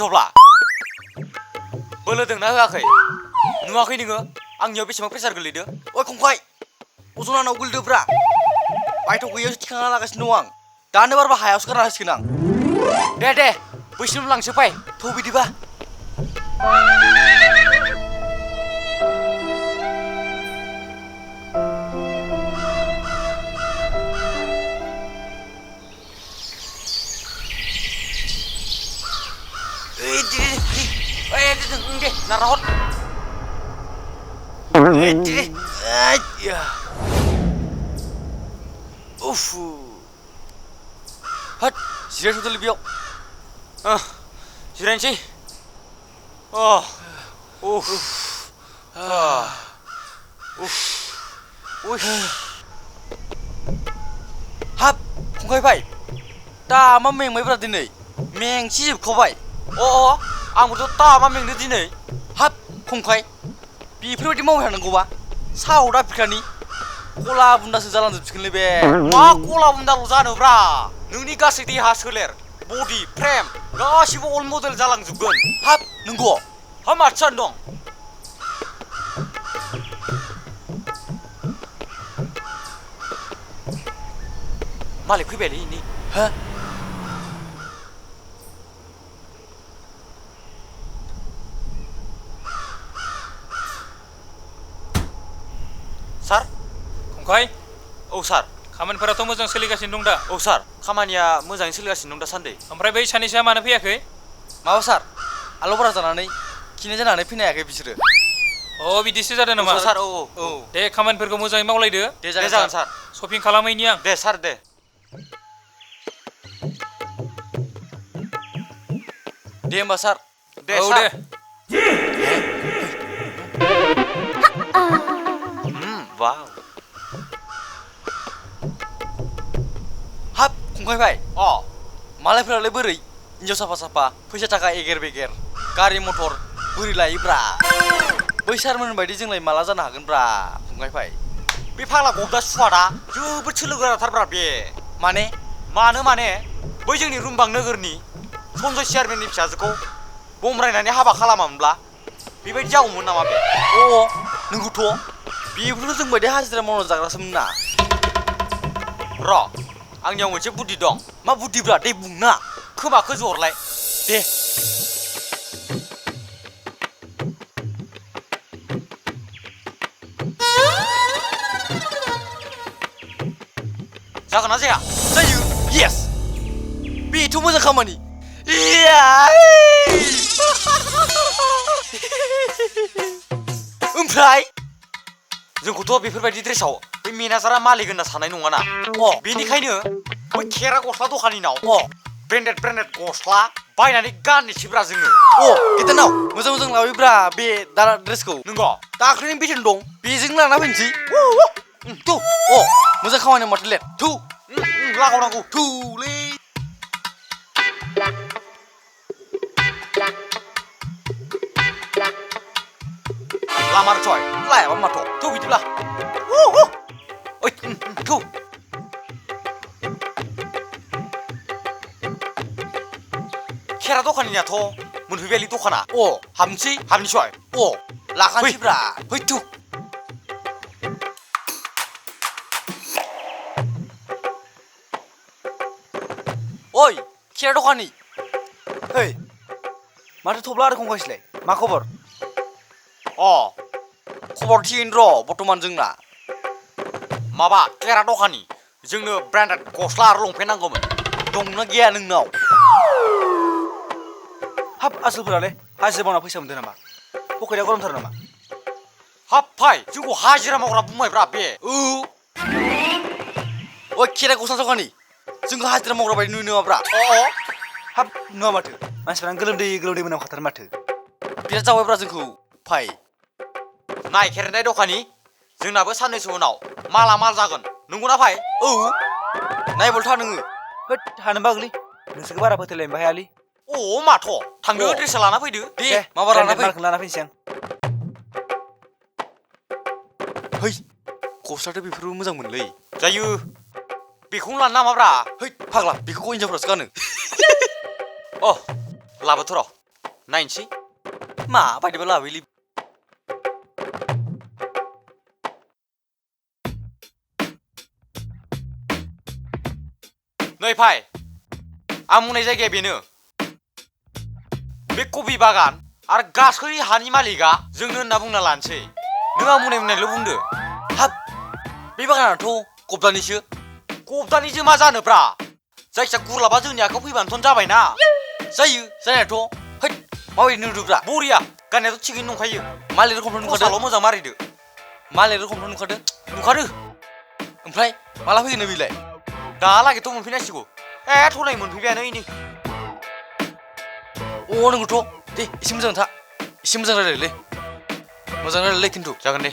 थब्ला बोलो दोंना होआखै नुवाखै नोङो आंनियाव बेसेबां प्रेसार गोलैदो ओइ खंखाय अजन आंनाव गोलैदोब्रा बायथ' गैयियावसो थिखांना लागासिनो दं आं दानो बारबा हायावसो गारना होसिगोन आं दे बैसिम लांसो फै थ' बिदिबा दे नारा हर उफ हट जिरायथ'दोलै बेयाव जिरायनोसै हाब फंबाय भाइ दा मा मेंबायब्रा दिनै मेंसिजोबखाबाय आंबोथ' तामा मेंदो दिनै हाब फंबाय बेफोरबायदि मावबाय थानांगौबा सावदा फिखानि गला बुन्दासो जालांजोबसिगोनलै बे मा गला बुन्दाल' जानोब्रा नोंनि गासै देहा सोलेर बडि फ्रेम गासिबो अल्ड मडेल जालांजोबगोन हाब नंगौ हा माथो दं मालिक फैबायलै इनि हा सार फंबाय औ सार खामानिफोराथ' मोजां सोलिगासिनो दं दा औ सार खामानिया मोजाङै सोलिगासिनो दं दासान्दि ओमफ्राय बै सानैसोआ मानो फैयाखै माबा सार आलौबारा जानानै खिनाय जानानै फैनो हायाखै बिसोरो बिदिसो जादों नामा सार औ दे खामानिफोरखौ मोजाङै मावलायदो दे जागोन सार शपिं खालामहैनि आं दे सार दे होमबा सार दे औ सार दे वाव हाब फंबाय भाइ मालायफोरालाय बोरै हिन्जाव साफा साफा फैसा थाखा एगेर बेगेर गारि मथर बोरै लायोब्रा बै सारमोन बायदि जोंलाय माला जानो हागोनब्रा फंबाय भाइ बे फाग्ला गबदा सुवादा जोबोद सोलो गोराथारब्रा बे माने बै जोंनि रुमबां नोगोरनि सनजय चेयारमेननि फिसाजोखौ बमब्रायनानै हाबा खालामामोनब्ला बेबायदि जागौमोन नामा बे नोंगौथ' बेफोरथ' जों बायदि हाजिरा मावना जाग्रासोमोन ना र' आंनियाव मोनसे बुद्धि दं मा बुद्धिब्रा दे बुंना खोमाखौ जरलाय दे जागोन ना जाया जायो येस बेथ' मोजां खामानि ओमफ्राय जोंखौथ' बेफोरबायदि ड्रेसाव बै मेनेजारा मालिक होनना साननाय नङाना बेनिखायनो बै खेरा गस्ला दखानिनाव ब्रेन्डेड गस्ला बायनानै गाननोसैब्रा जोङो गेदेनाव मोजां मोजां लाबोब्रा बे दा ड्रेसखौ नंगौ दाख्लैनि बेसेन दं बेजों लाना फैनोसै थु मोजां खामानि माथो लेट थु लागावनांगौ थुलै लामार चय लायाबा माथ' थौ बिदिब्ला थौ खेरा दखानियाथ' मोनफैबायलै दखाना हाबनोसै हाबनोसै लाखानोसैब्रा फै थौ ओइ खेरा दखानि है माथो थब्ला आरो खंखायसैलाय मा खबर खबर थिगैनो र' बर्थमान जोंना माबा खेरा दखानि जोंनो ब्रेन्डेड गस्ला आरो लंपेन्ट नांगौमोन दंना गैया नोंनाव हाब आसोलफोरालाय हाजिरा मावना फैसा मोनदों नामा पकेटआ गरमथार नामा हाब फाय जोंखौ हाजिरा मावग्रा बुंबायब्रा बे ओइ खेरा गस्ला दखानि जोंखौ हाजिरा मावग्रा बायदि नुयो नामाब्रा हाब नुवा माथो मानसिफ्रानो गोलोमदै मोनामखाथारो माथो बिराद जाबायब्रा जोंखौ फाय नाय खेरेनाय दखानि जोंनाबो साननैसो उनाव माला माल जागोन नंगौना फाय नायबोल था नोङो होद हानो बागलै नोंसोरखौ बारा फोथायलायनोबो हायालै माथ' थांदो ड्रेसा लाना फैदो दे माबा लाना फैनोसै आं है गस्लाथ' बेफोरबो मोजां मोनलै जायो बेखौनो लानो नामाब्रा है फाग्ला बेखौ हिनजावफ्रासो गानो लाबोथ' र' नायनोसै मा बायदिबा लाबोलै नै फाय आं बुंनाय जायगाया बेनो बे कबि बागान आरो गासै हानि मालिकआ जोंनो होनना बुंना लानोसै नों आं बुंनायल' बुंदो हाब बे बागानाथ' गब्दानिसो गबदानिजों मा जानोब्रा जायखिया गुरलाबा जोंनि आखायाव फैबानोथ' जाबायना जायो जानायाथ' हैद माबायदि नुदोब्रा बरिया गाननायाथ' थिगैनो नंखायो मालिक रोखोमथ' नुखादों खसाल' मोजां मारिदो मालिक रोखोमथ' नुखादों नुखादो ओमफ्राय माला फैगोन बिलाय दालागैथ' मोनफैनांसिगौ थ'नाय मोनफैबायानो इनै अ नंगौथ' दे एसे मोजां था एसे मोजां रायलायलै खिन्थु जागोन दे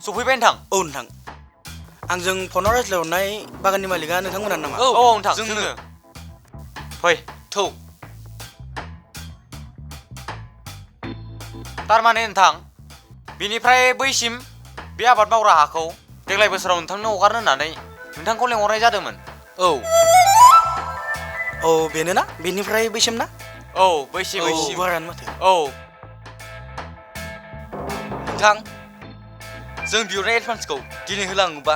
सफैबाय नोंथां औ नोंथां आंजों फनाव रायज्लायहरनाय बागाननि मालिकआ नोंथांमोनानो नामा? औ नोंथां जोंनो फै थौ थारमाने नोंथां बिनिफ्राय बैसिम बे आबाद मावग्रा हाखौ देग्लाय बोसोराव नोंथांनो हगारनो होननानै नोंथांखौ लेंहरनाय जादोंमोन औ औ बेनो ना बेनिफ्राय बैसिम ना? औ बैसिम बारानो माथो औ नोंथां जों बिहरनाय एडभान्सखौ दिनै होलाङोबा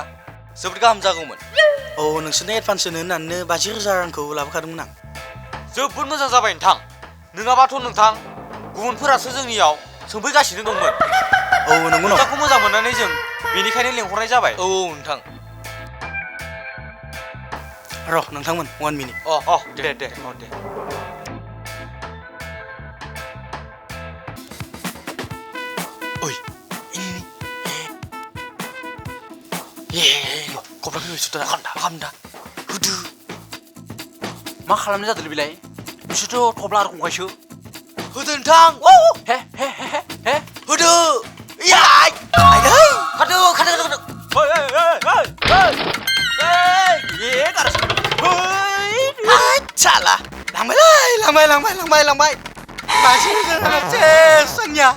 जोबोद गाहाम जागौमोन औ नोंसोरनो एडभान्स होनो होननानै 50,000 रांखौ लाबोखादोंमोन आं जोबोद मोजां जाबाय नोंथां नङाबाथ' नोंथां गुबुनफोरासो जोंनियाव सोंफैगासिनो दंमोन औ नंगौ नोंथांखौ मोजां मोननानै जों बेनिखायनो लेंहरनाय जाबाय औ नोंथां र' नोंथांमोन 1 मिनिट दे दे ओइ कब्रा फैबाय सुतरा खामदा होदो मा खालामनाय जादों बिलाय बिसोरथ' थब्ला आरो गंगायसो होदो नोंथां हे होदो याय खारदो साला लांबाय 50,000 रां सेस आंनिया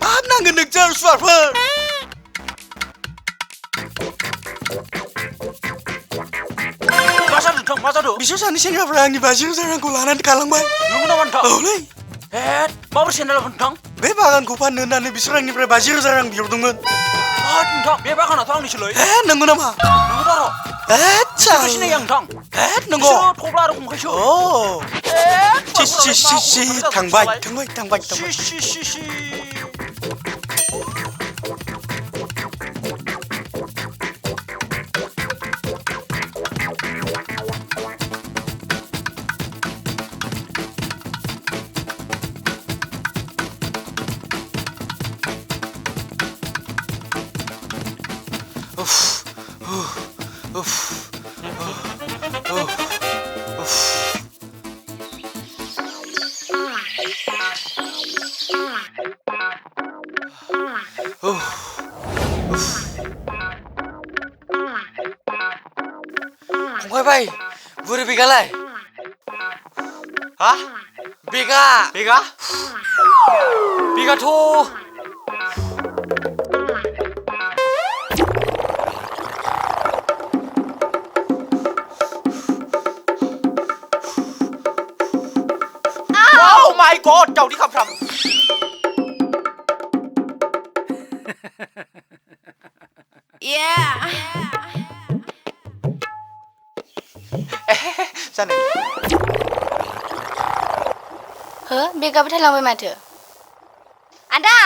हाब नांगोन नोंसोर सुवारफोर मा जादों बिसोर सानै सेंग्राफ्रा आंनि 50,000 रांखौ लानानै गालांबाय नंगौ नामा नोंथां औलै माबोरै सेन्देल नोंथां बे बागानखौ फाननो होननानै बिसोर आंनिफ्राय 50,000 रां बिहरदोंमोन नोंथां बे बागानाथ' आंनिसोलै नंगौ नामा नंगौ दार' सिनायो आं नोंथं नंगौ थब्ला आरो गंगायसो थांबाय फंबाय भाइ बोरै बेगालाय हा बेगा बेगाथ' माय गड दावदै खामफ्राम जानो हो बेगाबो थालांबाय माथो आदा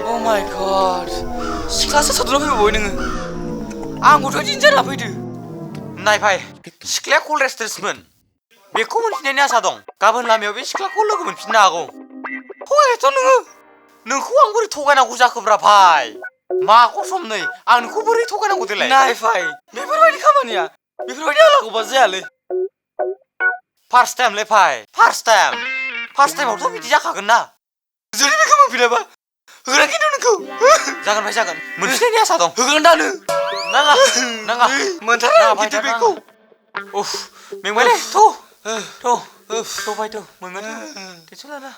Oh my god सिख्लासो सादुना फैबावबाय नोङो आंबोथ' दिनै जाना फैदो नायफाय सिख्लाया कलेजद्रेसमोन बेखौ मोनफिननायनि आसा दं गाबोन लामायाव बे सिख्लाखौ लोगो मोनफिननो हागौ थगायथ' नोंखौ आं बोरै थगायनांगौ जाखोब्रा भाइ मा कसम नै आं नोंखौ बोरै थगायनांगौ देलाय नायफाय बेफोरबायदि खामानिया बेफोरबायदि आलागोबा जायालै फार्स्ट टाइमलै भाइ फार्स्ट टाइमावथ' बिदि जाखागोन ना जुदि बेखौ मोनफिनाबा होगोन खिन्थु नोंखौ जागोन भाइ जागोन मोनफिननायनि आसा दं होगोन दानो नाङा मोनथारा भाइ खिन्थु बेखौ उफ मेंबायलै थ' थ' फै थ' मोनगोन टेनसन लाना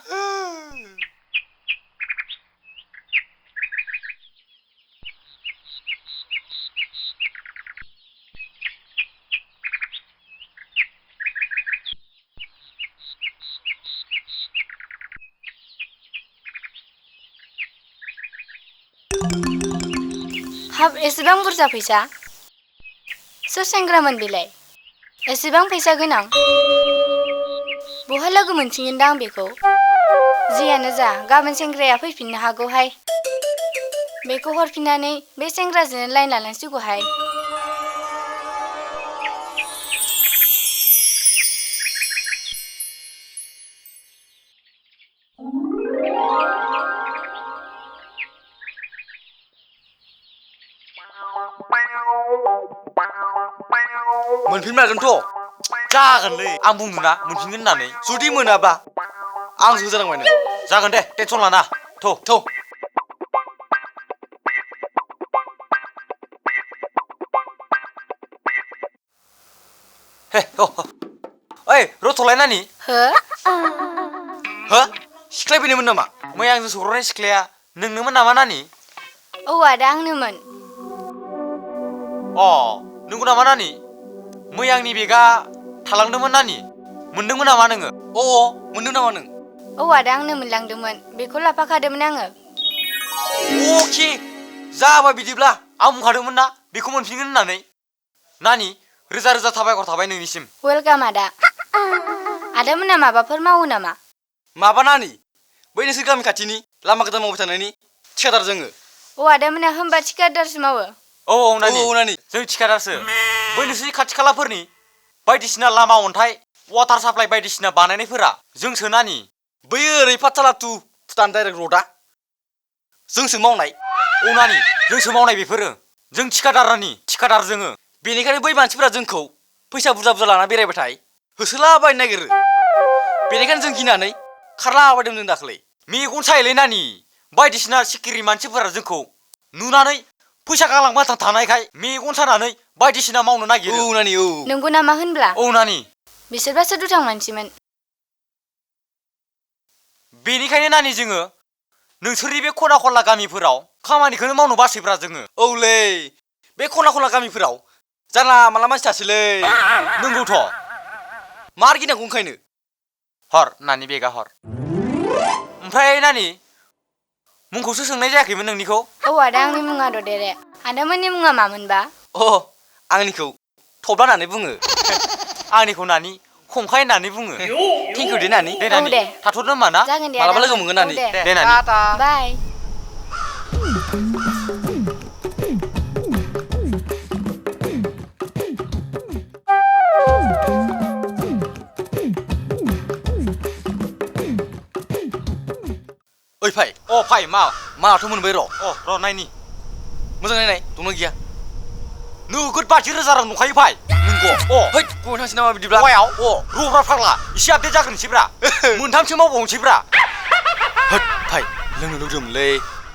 हाब एसेबां बुरजा फैसा सोर सेंग्रामोन बेलाय एसेबां फैसा गोनां बहा लोगो मोनसिगोनदां बेखौ जियानो जा गाबोन सेंग्राया फैफिननो हागौहाय बेखौ हरफिननानै बे सेंग्राजोंनो लाइन लानांसिगौहाय मोनफिनमारगोनथ' जागोनलै आं बुंदोंना मोनफिनगोन होननानै जुदि मोनाबा आं होजानांबाय नों जागोन दे टेनसन लाना थ' हे ओइ रथ'लाय नानि हो हो सिख्लाय फैनोमोन नामा मैया आंजों सौग्रावनाय सिख्लाया नोंनोमोन नामा नानि औ आदा आंनोमोन अ नंगौ नामा नानि मैया आंनि बेगा थालांदोंमोन नानि मोनदोंमोन नामा नोङो अ मोनदों नामा नों औ आदा आंनो मोनलांदोंमोन बेखौ लाफाखादोंमोन आङो अके जाबाय बिदिब्ला आं बुंखादोंमोन ना बेखौ मोनफिनगोन होननानै नानि रोजा रोजा साबायखर थाबाय नोंनिसिम वेलकाम आदा आदामोना माबाफोर मावो नामा माबा नानि बै नोंसोर गामि खाथिनि लामा गोदान मावबाय थानायनि थिखादार जोङो औ आदामोना होनबा थिकादारसो मावो औ नानि औ नानि जों थिखादारसो बै नोंसोरनि खाथि खालाफोरनि बायदिसिना लामा अन्थाइ वाटार साप्लाइ बायदिसिना बानायनायफोरा जोंसो नानि बै ओरै पाठशाला टु भुटान डाइरेक्ट रडा जोंसो मावनाय औ नानि जोंसो मावनाय बेफोरो जों थिखादार जोङो बेनिखायनो बै मानसिफोरा जोंखौ फैसा बुरजा बुरजा लाना बेरायबाथाय होसोलाबायनो नागिरो बेनिखायनो जों गिनानै खारलाबायदों जों दाख्लै मेगन सायोलै नानि बायदिसिना सिखिरि मानसिफोरा जोंखौ नुनानै फैसा गालांबाय थानायखाय मेगन सानानै बायदिसिना मावनो नागिरो औ नानि औ नंगौ नामा होनब्ला औ नानि बिसोरबासो दुथां मानसिमोन बेनिखायनो नानि जोङो नोंसोरनि बे खना खनला गामिफोराव खामानिखौनो मावनो बासैब्रा जोङो औलै बे खना खनला गामिफोराव जानला माला मानसि थासैलै नंगौथ' मार गिनांगौ ओंखायनो हर नानि बेगा हर ओमफ्राय नानि मुंखौसो सोंनाय जायाखैमोन नोंनिखौ औ आदा आंनि मुङा ददेरे आदामोननि मुङा मामोनबा अ आंनिखौ थब्ला होननानै बुङो आंनिखौ नानि खंखाय होननानै बुङो थेंकिउ दे नानि दे नानि औ दे थाथ'दो होमबा ना जागोन दे मालाबा आदा लोगो मोनगोन नानि औ दे दे नानि बाय ओइ फाय अ फाय माथ' मोनबाय र' र' नायनि मोजाङै नाय दंना गैया नोगोद 50 रोजा रां दंखायो फाय नंगौ है गय थांसै नामा बिदिब्ला गयाव रब्रा फाग्ला एसे आपडेट जाग्रोनोसैब्रा मोनथामसो मावबावनोसैब्रा होद फाय लोंनो लुगैदोंमोनलै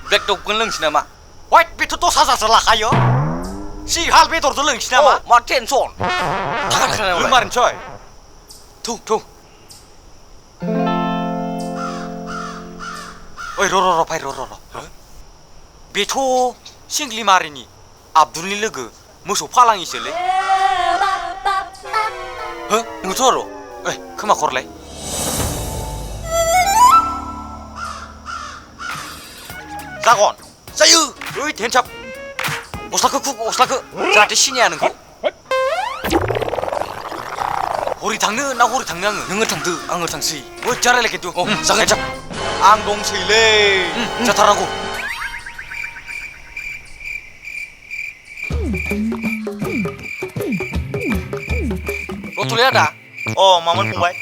ब्लेक डगखौनो लोंसै नामा वाइट बेथ' 10,000सो लाखायो सिहाल बेदरजों लोंसै नामा मा टेनसन थाखा थाखानाय लोंमारनोसै थौ ओइ र' फाय र' बेथ' सिंग्लिमारिनि आब्दुलनि लोगो मोसौ फालाङिसोलै हो नोंथ' आरो ओइ खोमा खरलाय जागोन जायो ओइ धेनसाब गस्लाखौ जाहाथे सिनाया नोंखौ हरै थांनो ना हरै थांनो आङो नोङो थांदो आङो थांसै मोजां रायलाय खिन्थु जागोन आं दंसैलै जाथारनांगौ रथ'लै आदा मामोन फंबाय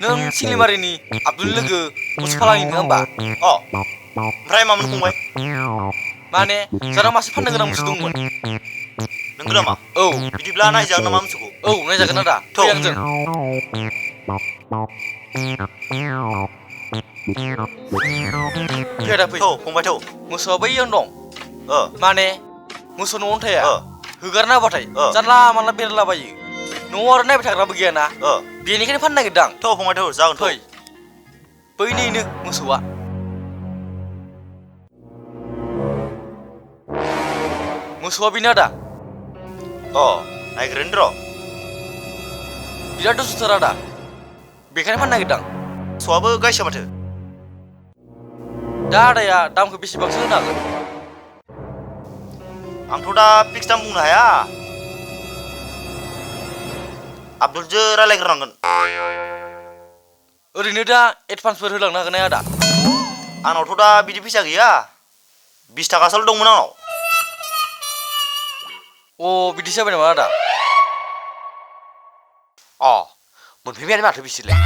नों सिंलिमारिनि आब्दुलनि लोगो मोसौ फालांगि नङा होमबा ओमफ्राय मामोन फंबाय माने जाना मासे फाननो गोनां मोसौ दंमोन नोंगौ नामा औ बिदिब्ला नायजागोन नामा मोसौखौ औ नायजागोन आदा फै आंजों फै आदा फै फंबाय थौ मोसौआ बैयावनो दं माने मोसौनि अन्थाया ओ होगारना होबाथाय जानला मानला बेरलाबायो न'आव आरो नायबाय थाग्राबो गैयाना बेनिखायनो फाननो नागिरदां थ' फंबाय थ' जागोन फै बैनिनो मोसौआ मोसौआ बेनो आदा नायग्रोनि र' बिराद दुस्थुथार आदा बेखायनो फाननो नागिरदां मोसौआबो गायसो माथो दा आदाया दामखौ बेसेबांसो होनो हागोन आंथ' दा फिक्स दाम बुंनो हाया आब्दुलजो रायलायग्रोनांगोन ओरैनो दा एडभान्सफोर होलांनो हागोन ना आदा आंनावथ' दा बिदि फैसा गैया 20 थाखासोल' दंमोन आंनाव बिदिसो जाबाय नामा आदा मोनफैबायानो माथो बिसोरलाय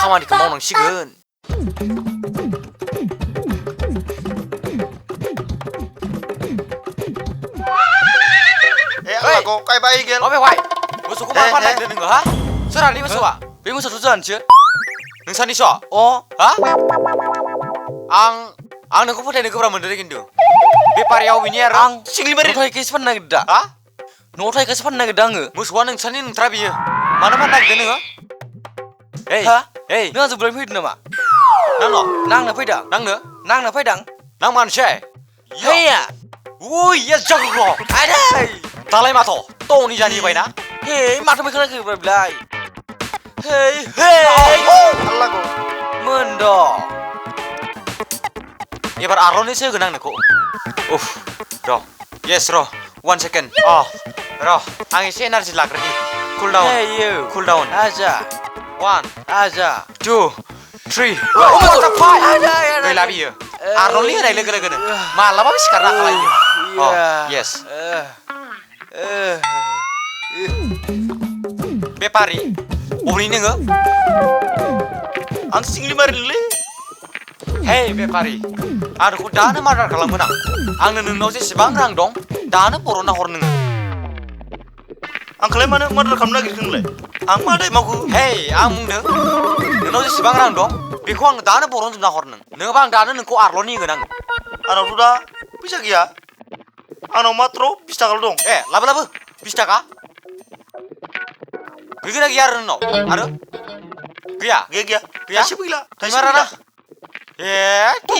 खामानिखौ मावनांसिगोन आंलाखौ गायबाय गेल बेवहाय मोसौखौ मा फाननो नागिरदों नोङो हा सोरहानि मोसौआ बे मोसौथ' जानोसो नोंसानिसो हा आं नोंखौ फोथायनो गोब्राब मोनदों खिन्थु बेफारियाव बिनि आरो आं सिंग्लिबारि न'आव थाइखायसो फाननो नागिरदा हा न'आव थाइखायसो फाननो नागिरदों आङो मोसौआ नोंसानि नोंथ्रा बियो मानो फाननो नागिरदों नोङो नों आंजों बुलायनो फैदों नामा नांनो फैदां नांनो फैदां नां मानसै हेया yes जागौ आदै दालाय माथो ट'नि जानि बायना माथो खोनाखैब्रा बिलाय आल्लाखौ मोनद' एबार आर'नाइसो होगोन आं नोंखौ र' 1 सेकेन्ड र' आं एसे एनार्जि लाग्रोनि कुल डाउन आजा 1 आजा 2 3 गैला बियो आर'नाइ होनाय लोगो लोगोनो मालाबाबो सिखारना खालायो yes बेफारि बबेनि नोङो आं सिंग्लिबारिनिलै हे बेफारि आं नोंखौ दानो मार्डार खालामगोन आंनो नोंनाव जेसेबां रां दं दानो बर'ना हर नोङो आंखौलाय मानो मार्डार खालामनो नागिरखो नोंलाय आं मा दाय मावखो हे आं बुंदों नोंनाव जेसेबां रां दं बेखौ आं दानो बर'नजोबना हर नोङाबा आं दानो नोंखौ आरल'नि होगोन आंनावथ' दा फैसा गैया आंनाव मात्र 20 थाखाल' दं लाबो 20 थाखा गैगोना गैया आरो नोंनाव आरो गैया थाइसेबो गैला थाइमाराना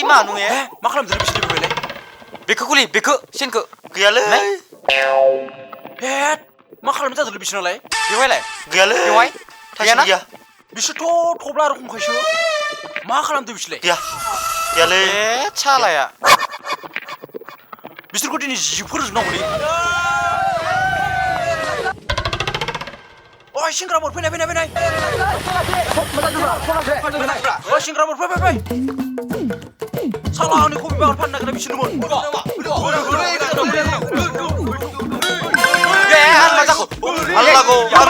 मा नुए मा खालामदों बिसोर बेलाय बेखौ खुलि बेखौ सेनखौ गैयालै मा खालामनो जादों बिसोरनालाय बेवहायलाय गैयालै बेवहाय थाइसे गैया बिसोरथ' थब्ला रखमखायसो मा खालामदों बिसोरलाय गैयालै सालाया बिसोरखौ दिनै जि फोजोबनांगौलै सिंग्रामोर फैनाय सिंग्रामोर फै साला आंनि कबि बागान फाननो नागिरनाय बिसोरनोमोन आल्लाखौ आं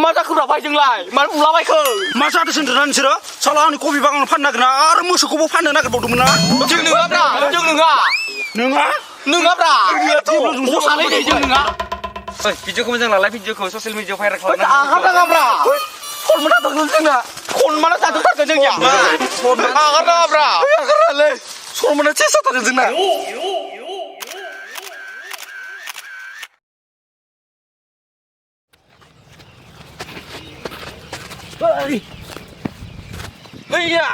मा जाखोब्रा भाइजोंलाय मानो बुलाबायखो मा जादों होनदोंना नोंसोरो साला आंनि कबि बागान फाननो नागिरना आरो मोसौखौबो फाननो नागिरबावदोंमोन ना जों नङाब्रा सालायनाय जों नङा भिडिअखौ मोजां लालाय भिडिअखौ ससियेल मिडियायाव भाइरेल खालामना आगारनाङाब्रा सनमाना थांगोन जोंना सनमाना जाथारगोन जोंनिया आगारनाङाब्रा आगारनालै सनमाना सेस जाथारगोन जोंना हैया